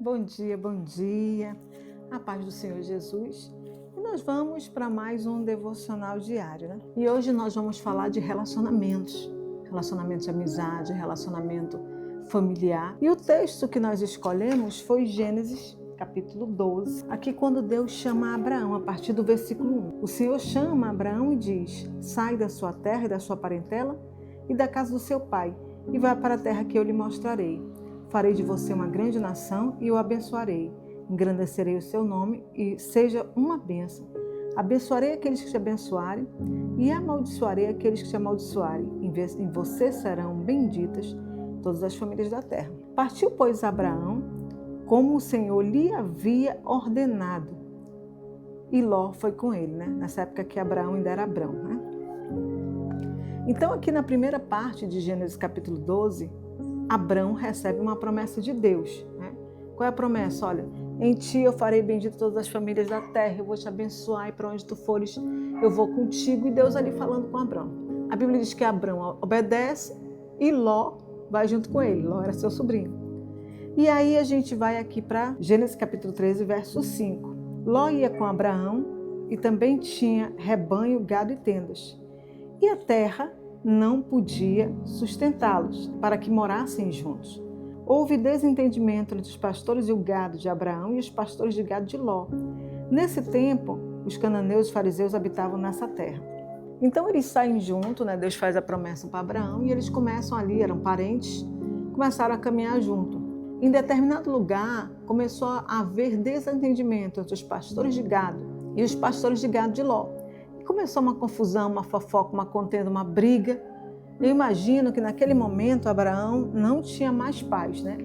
Bom dia, a paz do Senhor Jesus. E nós vamos para mais um devocional diário, né? E hoje nós vamos falar de relacionamentos de amizade, relacionamento familiar. E o texto que nós escolhemos foi Gênesis, capítulo 12. Aqui quando Deus chama Abraão, a partir do versículo 1. O Senhor chama Abraão e diz: sai da sua terra e da sua parentela e da casa do seu pai e vá para a terra que eu lhe mostrarei. Farei de você uma grande nação e o abençoarei. Engrandecerei o seu nome e seja uma bênção. Abençoarei aqueles que te abençoarem e amaldiçoarei aqueles que te amaldiçoarem. Em você serão benditas todas as famílias da terra. Partiu, pois, Abraão, como o Senhor lhe havia ordenado. E Ló foi com ele, né? Nessa época que Abraão ainda era Abrão, né? Então, aqui na primeira parte de Gênesis capítulo 12, Abrão recebe uma promessa de Deus, né? Qual é a promessa? Olha, em ti eu farei bendito todas as famílias da terra, eu vou te abençoar e para onde tu fores eu vou contigo. E Deus ali falando com Abrão. A Bíblia diz que Abrão obedece e Ló vai junto com ele. Ló era seu sobrinho. E aí a gente vai aqui para Gênesis capítulo 13, verso 5. Ló ia com Abraão e também tinha rebanho, gado e tendas. E a terra não podia sustentá-los, para que morassem juntos. Houve desentendimento entre os pastores e o gado de Abraão e os pastores de gado de Ló. Nesse tempo, os cananeus e os fariseus habitavam nessa terra. Então eles saem juntos, né? Deus faz a promessa para Abraão e eles começam ali, eram parentes, começaram a caminhar junto. Em determinado lugar, começou a haver desentendimento entre os pastores de gado e os pastores de gado de Ló. Começou uma confusão, uma fofoca, uma contenda, uma briga. Eu imagino que naquele momento Abraão não tinha mais paz, né?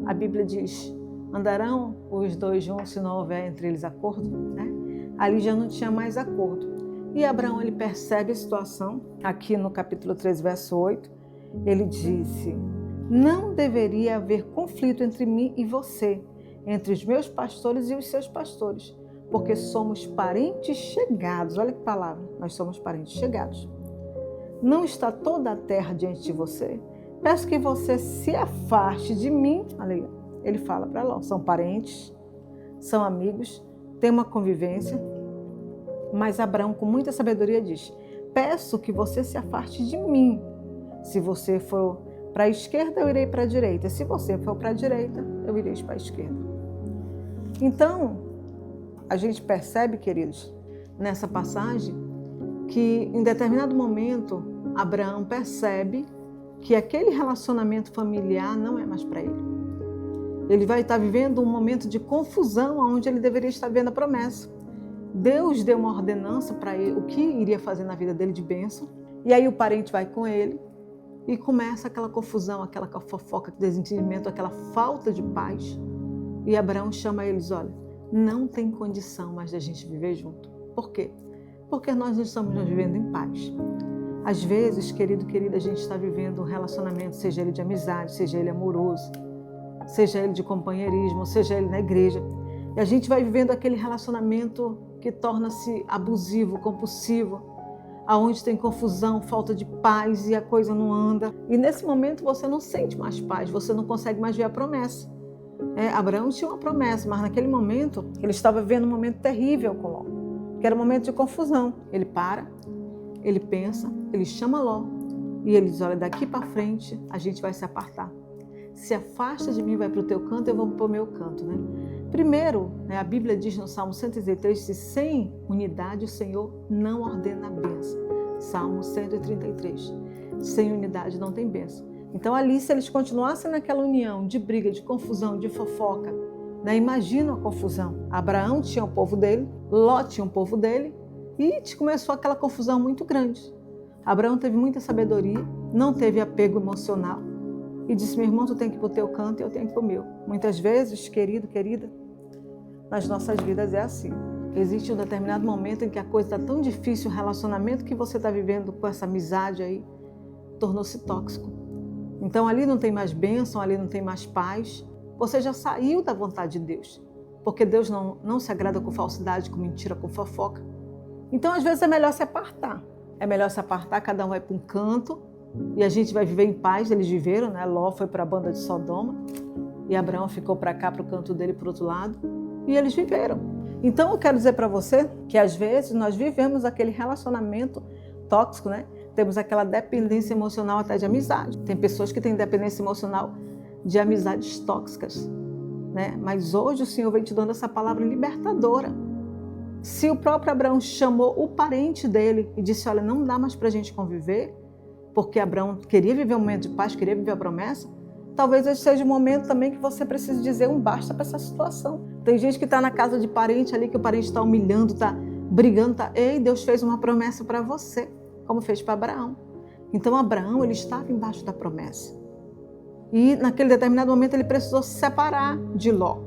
A Bíblia diz: andarão os dois juntos se não houver entre eles acordo, né? Ali já não tinha mais acordo. E Abraão, ele percebe a situação. Aqui no capítulo 13, verso 8, ele disse: não deveria haver conflito entre mim e você, entre os meus pastores e os seus pastores, porque somos parentes chegados. Olha que palavra, nós somos parentes chegados. Não está toda a terra diante de você? Peço que você se afaste de mim. Olha aí, ele fala para Ló, são parentes, são amigos, tem uma convivência. Mas Abraão, com muita sabedoria, diz: peço que você se afaste de mim. Se você for para a esquerda, eu irei para a direita. Se você for para a direita, eu irei para a esquerda. Então, a gente percebe, queridos, nessa passagem, que em determinado momento, Abraão percebe que aquele relacionamento familiar não é mais para ele. Ele vai estar vivendo um momento de confusão onde ele deveria estar vendo a promessa. Deus deu uma ordenança para ele, o que iria fazer na vida dele de bênção, e aí o parente vai com ele e começa aquela confusão, aquela fofoca, desentendimento, aquela falta de paz. E Abraão chama eles: olha, não tem condição mais da gente viver junto. Por quê? Porque nós não estamos vivendo em paz. Às vezes, querido, querida, a gente está vivendo um relacionamento, seja ele de amizade, seja ele amoroso, seja ele de companheirismo, seja ele na igreja. E a gente vai vivendo aquele relacionamento que torna-se abusivo, compulsivo, aonde tem confusão, falta de paz e a coisa não anda. E nesse momento você não sente mais paz, você não consegue mais ver a promessa. Abraão tinha uma promessa, mas naquele momento ele estava vivendo um momento terrível com Ló, que era um momento de confusão. Ele para, ele pensa, ele chama Ló e ele diz: olha, daqui para frente a gente vai se apartar. Se afasta de mim, vai para o teu canto, eu vou para o meu canto, né? Primeiro, a Bíblia diz no Salmo 133, que sem unidade o Senhor não ordena a bênção. Salmo 133. Sem unidade não tem bênção. Então ali, se eles continuassem naquela união de briga, de confusão, de fofoca, né? Imagina a confusão. Abraão tinha o povo dele, Ló tinha o povo dele, e começou aquela confusão muito grande. Abraão teve muita sabedoria, não teve apego emocional, e disse: meu irmão, tu tem que ir para o teu canto e eu tenho que ir para o meu. Muitas vezes, querido, querida, nas nossas vidas é assim. Existe um determinado momento em que a coisa está tão difícil, o relacionamento que você está vivendo com essa amizade aí tornou-se tóxico. Então ali não tem mais bênção, ali não tem mais paz. Você já saiu da vontade de Deus, porque Deus não se agrada com falsidade, com mentira, com fofoca. Então às vezes é melhor se apartar. É melhor se apartar, cada um vai para um canto e a gente vai viver em paz. Eles viveram, né? Ló foi para a banda de Sodoma. E Abraão ficou para cá, para o canto dele, para o outro lado. E eles viveram. Então eu quero dizer para você que às vezes nós vivemos aquele relacionamento tóxico, né? Temos aquela dependência emocional até de amizade. Tem pessoas que têm dependência emocional de amizades tóxicas, né? Mas hoje o Senhor vem te dando essa palavra libertadora. Se o próprio Abraão chamou o parente dele e disse, olha, não dá mais para a gente conviver, porque Abraão queria viver um momento de paz, queria viver a promessa, talvez esse seja o momento também que você precise dizer um basta para essa situação. Tem gente que está na casa de parente ali, que o parente está humilhando, está brigando, ei, Deus fez uma promessa para você, como fez para Abraão. Então Abraão, ele estava embaixo da promessa. E naquele determinado momento ele precisou se separar de Ló.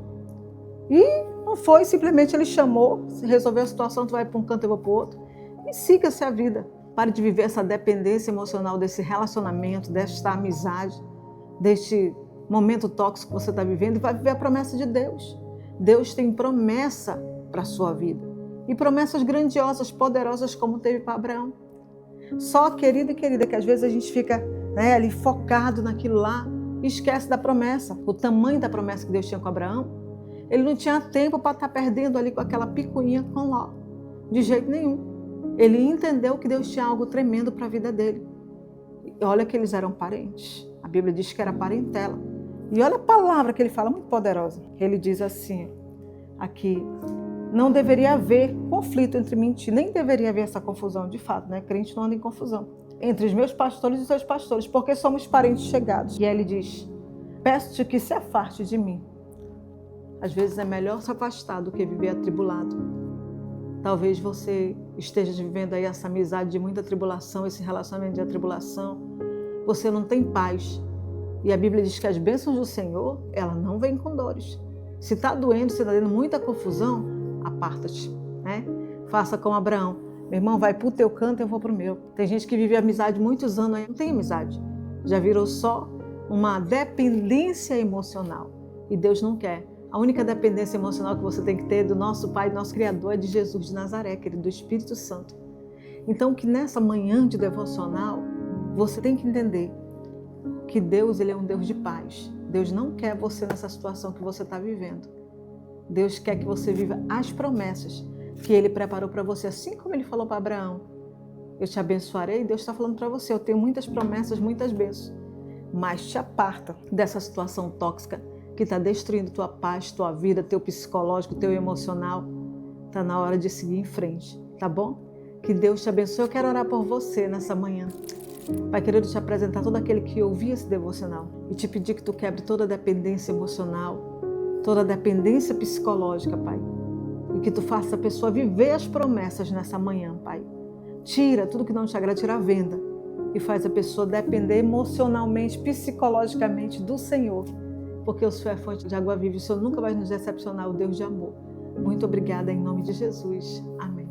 E não foi, simplesmente ele chamou, resolveu a situação, tu vai para um canto, eu vou para o outro, e siga-se a vida. Pare de viver essa dependência emocional desse relacionamento, desta amizade, deste momento tóxico que você está vivendo, e vai viver a promessa de Deus. Deus tem promessa para a sua vida. E promessas grandiosas, poderosas, como teve para Abraão. Só, querida e querida, que às vezes a gente fica ali focado naquilo lá e esquece da promessa, o tamanho da promessa que Deus tinha com Abraão. Ele não tinha tempo para estar perdendo ali com aquela picuinha com Ló, de jeito nenhum. Ele entendeu que Deus tinha algo tremendo para a vida dele. E olha que eles eram parentes. A Bíblia diz que era parentela. E olha a palavra que ele fala, muito poderosa. Ele diz assim, aqui, não deveria haver conflito entre mim e ti, nem deveria haver essa confusão, de fato, né? Crente não anda em confusão. Entre os meus pastores e os seus pastores, porque somos parentes chegados. E aí ele diz, peço-te que se afaste de mim. Às vezes é melhor se afastar do que viver atribulado. Talvez você esteja vivendo aí essa amizade de muita tribulação, esse relacionamento de atribulação. Você não tem paz. E a Bíblia diz que as bênçãos do Senhor, ela não vem com dores. Se está doendo, se está dando muita confusão, aparta-te, né? Faça como Abraão. Meu irmão, vai para o teu canto, eu vou para o meu. Tem gente que vive amizade muitos anos aí, não tem amizade. Já virou só uma dependência emocional. E Deus não quer. A única dependência emocional que você tem que ter do nosso Pai, do nosso Criador, é de Jesus de Nazaré, querido, do Espírito Santo. Então, que nessa manhã de devocional, você tem que entender que Deus, ele é um Deus de paz. Deus não quer você nessa situação que você está vivendo. Deus quer que você viva as promessas que Ele preparou para você, assim como Ele falou para Abraão. Eu te abençoarei, Deus está falando para você, eu tenho muitas promessas, muitas bênçãos. Mas te aparta dessa situação tóxica que está destruindo tua paz, tua vida, teu psicológico, teu emocional. Está na hora de seguir em frente, tá bom? Que Deus te abençoe. Eu quero orar por você nessa manhã. Pai querido, te apresentar todo aquele que ouvia esse devocional e te pedir que tu quebre toda a dependência emocional, toda a dependência psicológica, Pai. E que tu faça a pessoa viver as promessas nessa manhã, Pai. Tira tudo que não te agrada, tira a venda e faz a pessoa depender emocionalmente, psicologicamente do Senhor. Porque o Senhor é fonte de água viva e o Senhor nunca vai nos decepcionar, o Deus de amor. Muito obrigada em nome de Jesus. Amém.